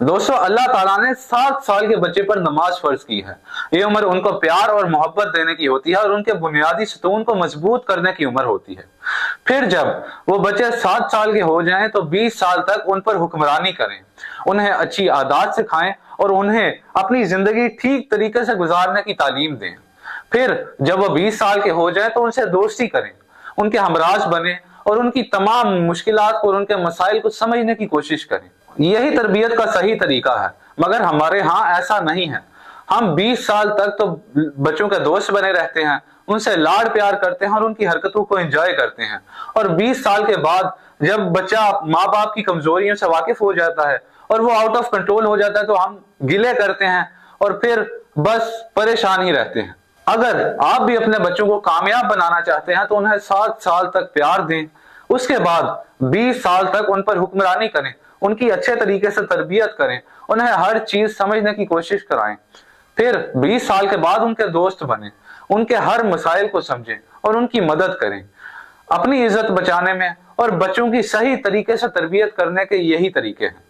दोस्तों, अल्लाह ताला ने 7 साल के बच्चे पर नमाज फर्ज की है। ये उम्र उनको प्यार और मोहब्बत देने की होती है और उनके बुनियादी सतून को मजबूत करने की उम्र होती है। फिर जब वो बच्चे 7 साल के हो जाएं तो 20 साल तक उन पर हुक्मरानी करें, उन्हें अच्छी आदत सिखाएं और उन्हें अपनी जिंदगी ठीक तरीके से गुजारने की तालीम दें। फिर जब वो 20 साल के हो जाए तो उनसे दोस्ती करें, उनके हमराज बने और उनकी तमाम मुश्किलात और उनके मसाइल को समझने की कोशिश करें। यही तरबियत का सही तरीका है, मगर हमारे यहाँ ऐसा नहीं है। हम 20 साल तक तो बच्चों के दोस्त बने रहते हैं, उनसे लाड़ प्यार करते हैं और उनकी हरकतों को एंजॉय करते हैं। और 20 साल के बाद जब बच्चा माँ बाप की कमजोरियों से वाकिफ हो जाता है और वो आउट ऑफ कंट्रोल हो जाता है तो हम गिले करते हैं और फिर बस परेशान ही रहते हैं। अगर आप भी अपने बच्चों को कामयाब बनाना चाहते हैं तो उन्हें 7 साल तक प्यार दें, उसके बाद 20 साल तक उन पर हुक्मरानी करें, उनकी अच्छे तरीके से तरबियत करें, उन्हें हर चीज समझने की कोशिश कराएं। फिर 20 साल के बाद उनके दोस्त बने, उनके हर मसाइल को समझें और उनकी मदद करें। अपनी इज्जत बचाने में और बच्चों की सही तरीके से तरबियत करने के यही तरीके हैं।